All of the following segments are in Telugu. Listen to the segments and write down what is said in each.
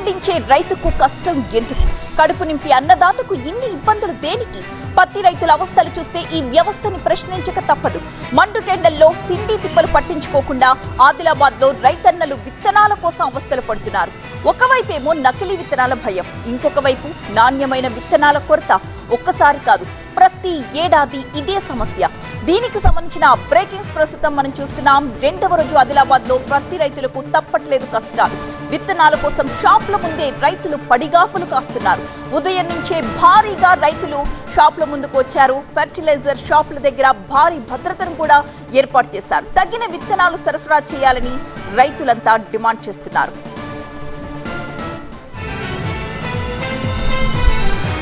పండించే రైతుకు కష్టం ఎందుకు? కడుపు నింపి అన్నదాతకు ఇన్ని ఇబ్బందులు దేనికి? పత్తి రైతుల అవస్థలు చూస్తే ఈ వ్యవస్థని ప్రశ్నించక తప్పదు. మండుటెండల్లో తిండి తిప్పలు పట్టించుకోకుండా ఆదిలాబాద్ లో రైతన్నలు విత్తనాల కోసం అవస్థలు పడుతున్నారు. ఒకవైపేమో నకిలీ విత్తనాల భయం, ఇంకొక వైపు నాణ్యమైన విత్తనాల కొరత. ఒక్కసారి కాదు, ప్రతి ఏడాది ఇదే సమస్య. దీనికి సంబంధించిన బ్రేకింగ్స్ ప్రస్తుతం మనం చూస్తున్నాం. రెండవ రోజు ఆదిలాబాద్ లో ప్రతి రైతులకు తప్పట్లేదు కష్టాలు. విత్తనాల కోసం షాపుల ముందే రైతులు పడిగాపులు కాస్తున్నారు. ఉదయం నుంచే భారీగా రైతులు షాపుల ముందుకు వచ్చారు. ఫెర్టిలైజర్ షాపుల దగ్గర భారీ భద్రతను కూడా ఏర్పాటు చేశారు. తగిన విత్తనాలు సరఫరా చేయాలని రైతులంతా డిమాండ్ చేస్తున్నారు.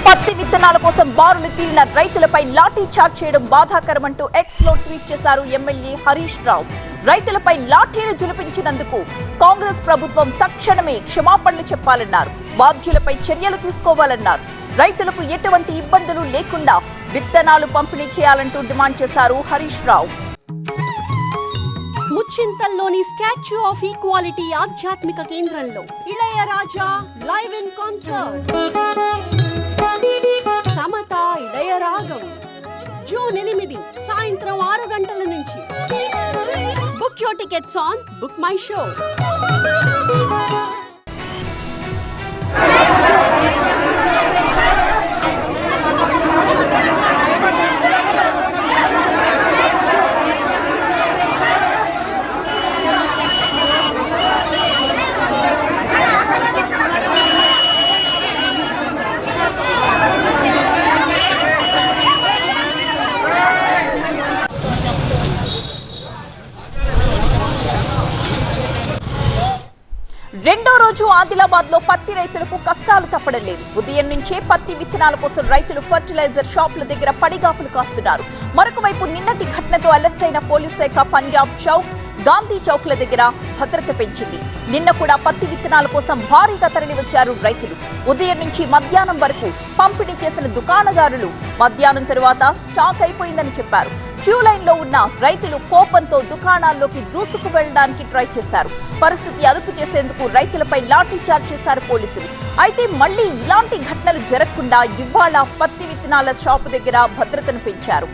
పత్తి విత్తనాల కోసం బారులు తీరిన రైతులపై లాఠీ చార్జ్ చేయడం బాధాకరమంటూ ఎక్స్ లో ట్వీట్ చేశారు ఎమ్మెల్యే హరీష్ రావు. రైతులపై లాఠీలు జులిపించినందుకు కాంగ్రెస్ ప్రభుత్వం తక్షణమే క్షమాపణలు చెప్పాలన్నారు. బాధ్యులపై చర్యలు తీసుకోవాలన్నారు. రైతులకు ఎటువంటి ఇబ్బందులు లేకుండా విత్తనాలు పంపిణీ చేయాలంటూ డిమాండ్ చేశారు హరీష్ రావు. ముచ్చింతల్లోని స్టాచ్యూ ఆఫ్ ఈక్వాలిటీ ఆధ్యాత్మిక కేంద్రంలో Ilaiyaraaja live in concert. Samatha Ilayaragam June 8 సాయంత్రం 6 గంటల నుంచి. Book your tickets on book my show. రెండో రోజు ఆదిలాబాద్ లో పత్తి రైతులకు కష్టాలు తప్పడం లేదు. ఉదయం నుంచే పత్తి విత్తనాల కోసం రైతులు ఫర్టిలైజర్ షాపుల దగ్గర పడిగాపులు కాస్తున్నారు. మరొక వైపు నిన్నటి ఘటనతో అలర్ట్ అయిన పోలీస్ శాఖ పంజాబ్ చౌక్, గాంధీ చౌక్ల దగ్గర భద్రత పెంచింది. నిన్న కూడా పత్తి విత్తనాల కోసం భారీగా తరలి వచ్చారు రైతులు. ఉదయం నుంచి మధ్యాహ్నం వరకు పంపిణీ చేసిన దుకాణదారులు మధ్యాహ్నం తరువాత స్టాక్ అయిపోయిందని చెప్పారు. క్యూ లైన్ లో ఉన్న రైతులు కోపంతో దుకాణాల్లోకి దూసుకు వెళ్లడానికి ట్రై చేశారు. పరిస్థితి అదుపు చేసేందుకు రైతులపై లాఠీ చార్జ్ చేశారు పోలీసులు. అయితే మళ్లీ ఇలాంటి ఘటనలు జరగకుండా ఇవాళ పత్తి విత్తనాల షాపు దగ్గర భద్రతను పెంచారు.